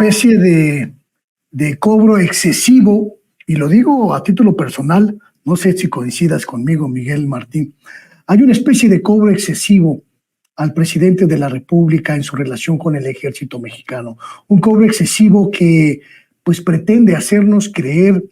especie de cobro excesivo, y lo digo a título personal, no sé si coincidas conmigo, Miguel Martín, hay una especie de cobro excesivo al presidente de la República en su relación con el ejército mexicano. Un cobro excesivo que pues pretende hacernos creer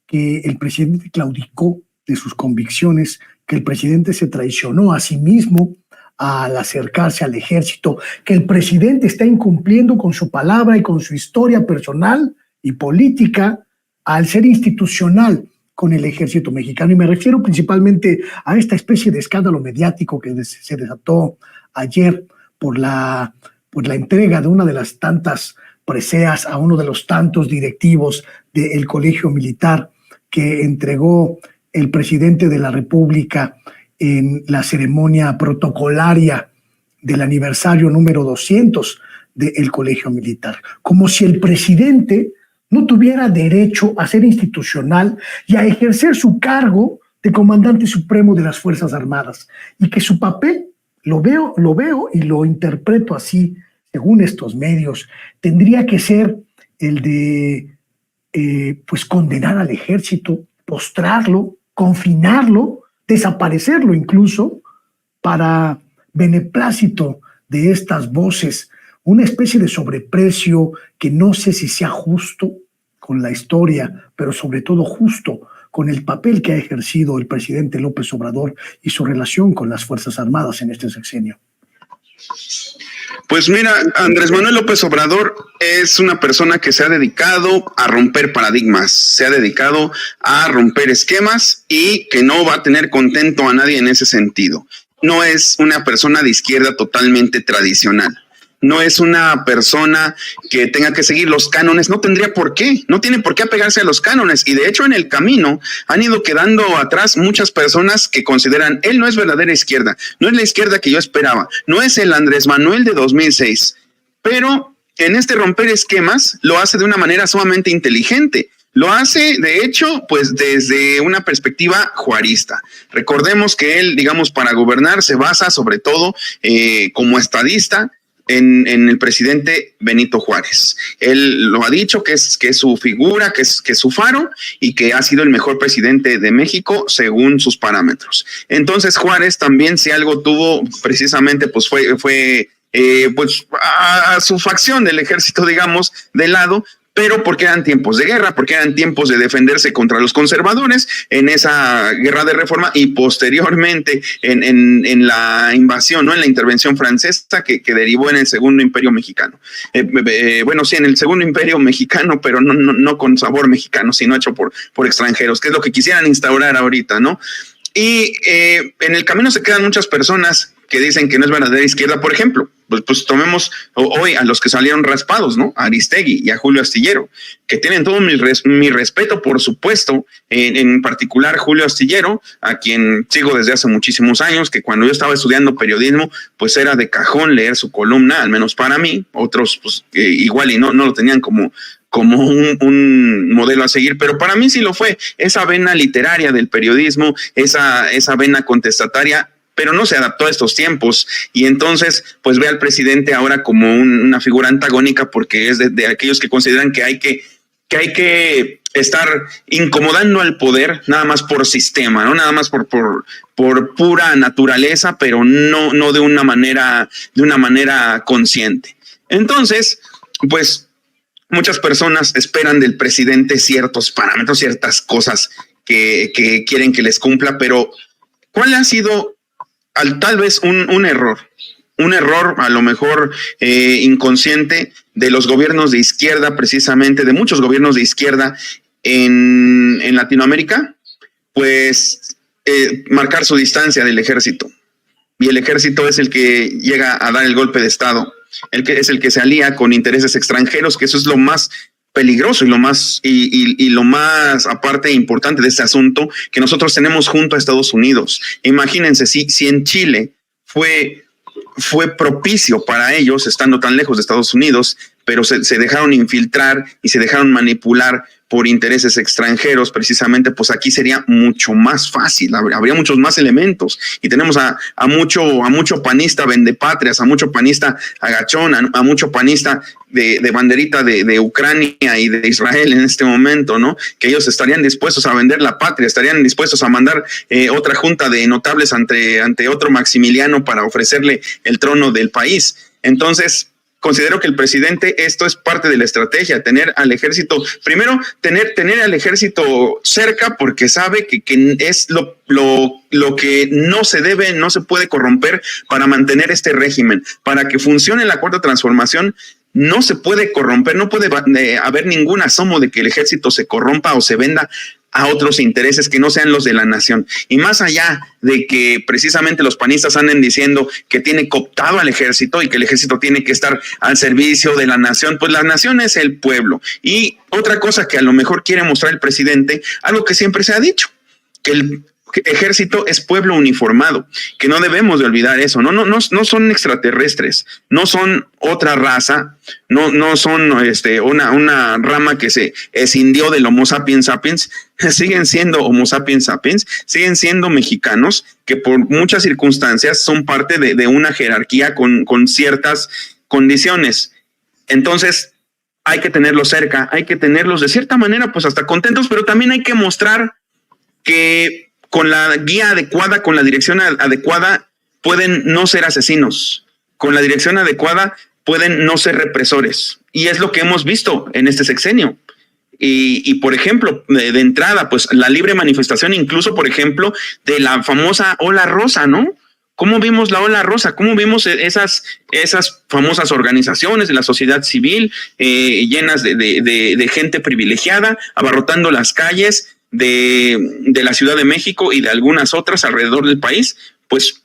que el presidente claudicó de sus convicciones, que el presidente se traicionó a sí mismo al acercarse al ejército, que el presidente está incumpliendo con su palabra y con su historia personal y política al ser institucional con el ejército mexicano. Y me refiero principalmente a esta especie de escándalo mediático que se desató ayer por la entrega de una de las tantas preseas a uno de los tantos directivos del Colegio Militar que entregó el presidente de la República en la ceremonia protocolaria del aniversario número 200 del Colegio Militar. Como si el presidente no tuviera derecho a ser institucional y a ejercer su cargo de comandante supremo de las Fuerzas Armadas, y que su papel, lo veo y lo interpreto así, según estos medios, tendría que ser el de pues condenar al ejército, postrarlo, confinarlo, desaparecerlo incluso, para beneplácito de estas voces, una especie de sobreprecio que no sé si sea justo con la historia, pero sobre todo justo con el papel que ha ejercido el presidente López Obrador y su relación con las Fuerzas Armadas en este sexenio. Pues mira, Andrés Manuel López Obrador es una persona que se ha dedicado a romper paradigmas, se ha dedicado a romper esquemas y que no va a tener contento a nadie en ese sentido. No es una persona de izquierda totalmente tradicional. No es una persona que tenga que seguir los cánones, no tendría por qué, no tiene por qué apegarse a los cánones, y de hecho en el camino han ido quedando atrás muchas personas que consideran, él no es verdadera izquierda, no es la izquierda que yo esperaba, no es el Andrés Manuel de 2006, pero en este romper esquemas lo hace de una manera sumamente inteligente. Lo hace, de hecho, pues desde una perspectiva juarista. Recordemos que él, digamos, para gobernar se basa sobre todo como estadista en el presidente Benito Juárez. Él lo ha dicho que es su figura, que es su faro, y que ha sido el mejor presidente de México según sus parámetros. Entonces Juárez también, si algo tuvo precisamente, pues fue pues a su facción del ejército, digamos, de lado, pero porque eran tiempos de guerra, porque eran tiempos de defenderse contra los conservadores en esa guerra de reforma, y posteriormente en la invasión, ¿no? En la intervención francesa que derivó en el Segundo Imperio Mexicano. Bueno, sí, en el Segundo Imperio Mexicano, pero no con sabor mexicano, sino hecho por extranjeros, que es lo que quisieran instaurar ahorita, ¿no? Y en el camino se quedan muchas personas que dicen que no es verdadera izquierda. Por ejemplo, pues tomemos hoy a los que salieron raspados, ¿no? A Aristegui y a Julio Astillero, que tienen todo mi respeto, por supuesto, en particular Julio Astillero, a quien sigo desde hace muchísimos años, que cuando yo estaba estudiando periodismo, pues era de cajón leer su columna, al menos para mí. Otros, pues igual y no lo tenían como un modelo a seguir, pero para mí sí lo fue. Esa vena literaria del periodismo, esa vena contestataria, pero no se adaptó a estos tiempos, y entonces pues ve al presidente ahora como una figura antagónica, porque es de aquellos que consideran que hay que estar incomodando al poder nada más por sistema, ¿no? Nada más por pura naturaleza, pero no de una manera consciente. Entonces, pues muchas personas esperan del presidente ciertos parámetros, ciertas cosas que quieren que les cumpla, pero ¿cuál ha sido tal vez un error a lo mejor inconsciente de los gobiernos de izquierda, precisamente de muchos gobiernos de izquierda en Latinoamérica? Pues marcar su distancia del ejército, y el ejército es el que llega a dar el golpe de estado, es el que se alía con intereses extranjeros, que eso es lo más peligroso y lo más aparte importante de este asunto, que nosotros tenemos junto a Estados Unidos. Imagínense si en Chile fue propicio para ellos, estando tan lejos de Estados Unidos, pero se dejaron infiltrar y se dejaron manipular por intereses extranjeros, precisamente, pues aquí sería mucho más fácil, habría muchos más elementos, y tenemos a mucho panista vendepatrias, a mucho panista agachón, a mucho panista de banderita de Ucrania y de Israel en este momento, ¿no? Que ellos estarían dispuestos a vender la patria, estarían dispuestos a mandar otra junta de notables ante otro Maximiliano para ofrecerle el trono del país. Entonces, considero que el presidente, esto es parte de la estrategia, tener al ejército, primero tener al ejército cerca, porque sabe que es lo que no se puede corromper para mantener este régimen, para que funcione la cuarta transformación. No se puede corromper, no puede haber ningún asomo de que el ejército se corrompa o se venda a otros intereses que no sean los de la nación. Y más allá de que precisamente los panistas anden diciendo que tiene cooptado al ejército y que el ejército tiene que estar al servicio de la nación, pues la nación es el pueblo. Y otra cosa que a lo mejor quiere mostrar el presidente, algo que siempre se ha dicho, que el ejército es pueblo uniformado, que no debemos de olvidar eso. No son extraterrestres, no son otra raza, no son una rama que se escindió del Homo sapiens sapiens, siguen siendo Homo sapiens sapiens, siguen siendo mexicanos que por muchas circunstancias son parte de una jerarquía con ciertas condiciones. Entonces hay que tenerlos cerca, hay que tenerlos de cierta manera pues hasta contentos, pero también hay que mostrar que con la guía adecuada, con la dirección adecuada, pueden no ser asesinos. Con la dirección adecuada, pueden no ser represores. Y es lo que hemos visto en este sexenio. Y por ejemplo, de entrada, pues la libre manifestación, incluso, por ejemplo, de la famosa ola rosa, ¿no? ¿Cómo vimos la ola rosa? ¿Cómo vimos esas famosas organizaciones de la sociedad civil llenas de gente privilegiada, abarrotando las calles de la Ciudad de México y de algunas otras alrededor del país? Pues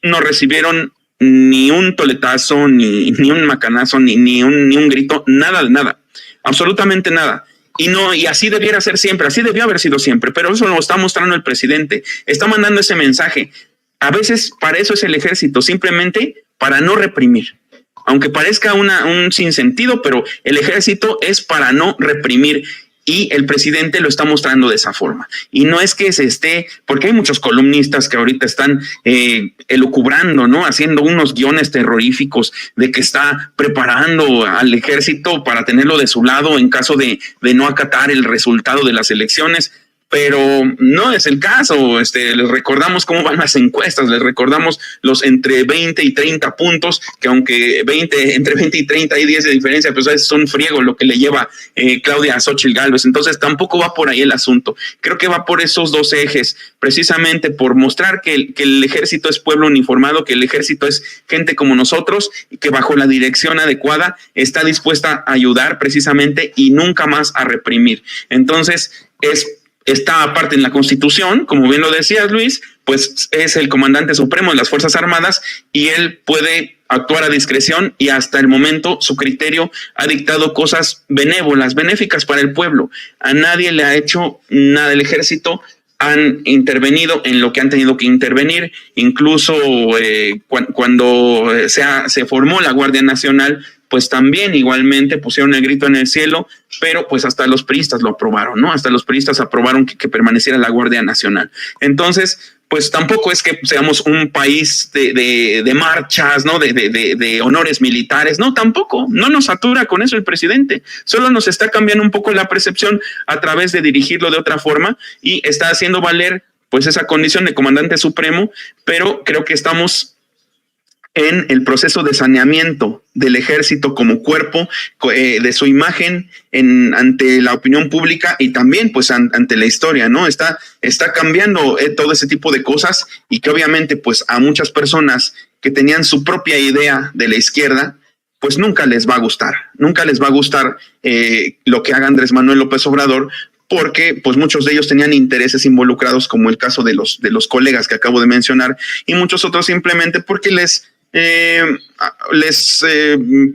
no recibieron ni un toletazo, ni un macanazo, ni un grito, nada de nada, absolutamente nada. Y así debiera ser siempre, así debió haber sido siempre, pero eso lo está mostrando el presidente, está mandando ese mensaje. A veces para eso es el ejército, simplemente para no reprimir. Aunque parezca un sinsentido, pero el ejército es para no reprimir. Y el presidente lo está mostrando de esa forma. Y no es que se esté, porque hay muchos columnistas que ahorita están elucubrando, ¿no? Haciendo unos guiones terroríficos de que está preparando al ejército para tenerlo de su lado en caso de no acatar el resultado de las elecciones. Pero no es el caso. Les recordamos cómo van las encuestas, les recordamos los entre 20 y 30 puntos, que aunque entre 20 y 30 hay 10 de diferencia, pues es un friego lo que le lleva Claudia a Xóchitl Gálvez. Entonces tampoco va por ahí el asunto. Creo que va por esos dos ejes, precisamente por mostrar que el ejército es pueblo uniformado, que el ejército es gente como nosotros, y que bajo la dirección adecuada está dispuesta a ayudar precisamente y nunca más a reprimir. Entonces está aparte en la Constitución, como bien lo decías, Luis, pues es el comandante supremo de las Fuerzas Armadas y él puede actuar a discreción y hasta el momento su criterio ha dictado cosas benévolas, benéficas para el pueblo. A nadie le ha hecho nada el ejército, han intervenido en lo que han tenido que intervenir, incluso cuando se formó la Guardia Nacional, pues también igualmente pusieron el grito en el cielo, pero pues hasta los priistas lo aprobaron, ¿no? Hasta los priistas aprobaron que permaneciera la Guardia Nacional. Entonces, pues tampoco es que seamos un país de marchas, ¿no? De honores militares, no, tampoco, no nos satura con eso el presidente, solo nos está cambiando un poco la percepción a través de dirigirlo de otra forma y está haciendo valer pues esa condición de comandante supremo, pero creo que estamos en el proceso de saneamiento del ejército como cuerpo, de su imagen ante la opinión pública y también pues ante la historia, ¿no? Está cambiando todo ese tipo de cosas y que obviamente pues a muchas personas que tenían su propia idea de la izquierda, pues nunca les va a gustar lo que haga Andrés Manuel López Obrador, porque pues muchos de ellos tenían intereses involucrados, como el caso de los colegas que acabo de mencionar, y muchos otros simplemente porque les les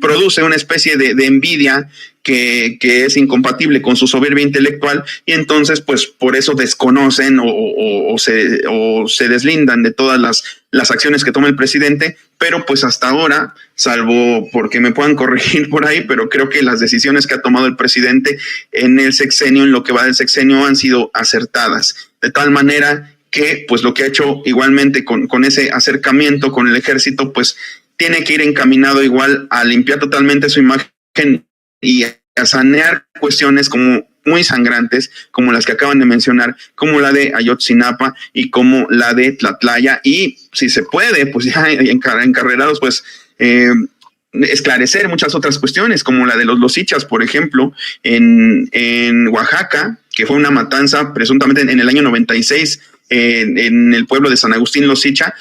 produce una especie de envidia que es incompatible con su soberbia intelectual, y entonces pues por eso desconocen o se deslindan de todas las acciones que toma el presidente, pero pues hasta ahora, salvo porque me puedan corregir por ahí, pero creo que las decisiones que ha tomado el presidente en el sexenio, en lo que va del sexenio, han sido acertadas, de tal manera que pues lo que ha hecho igualmente con ese acercamiento con el ejército, pues tiene que ir encaminado igual a limpiar totalmente su imagen y a sanear cuestiones como muy sangrantes, como las que acaban de mencionar, como la de Ayotzinapa y como la de Tlatlaya, y si se puede, pues ya encarrerados, pues esclarecer muchas otras cuestiones, como la de los Losichas, por ejemplo, en Oaxaca, que fue una matanza presuntamente en el año 96 en el pueblo de San Agustín Losicha,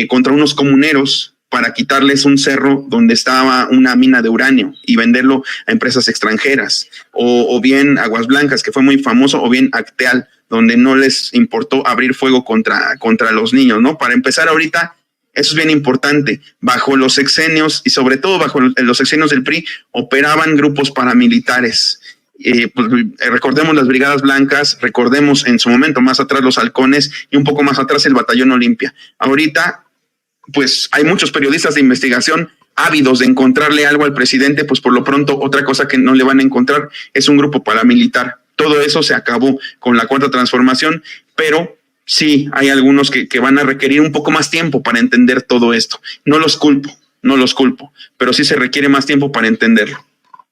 contra unos comuneros, para quitarles un cerro donde estaba una mina de uranio y venderlo a empresas extranjeras, o bien Aguas Blancas, que fue muy famoso, o bien Acteal, donde no les importó abrir fuego contra los niños, ¿no? Para empezar ahorita, eso es bien importante, bajo los sexenios y sobre todo bajo los sexenios del PRI, operaban grupos paramilitares. Pues, recordemos las Brigadas Blancas, recordemos en su momento más atrás los Halcones y un poco más atrás el Batallón Olimpia. Ahorita pues hay muchos periodistas de investigación ávidos de encontrarle algo al presidente, pues por lo pronto otra cosa que no le van a encontrar es un grupo paramilitar. Todo eso se acabó con la Cuarta Transformación, pero sí hay algunos que van a requerir un poco más tiempo para entender todo esto. No los culpo, pero sí se requiere más tiempo para entenderlo.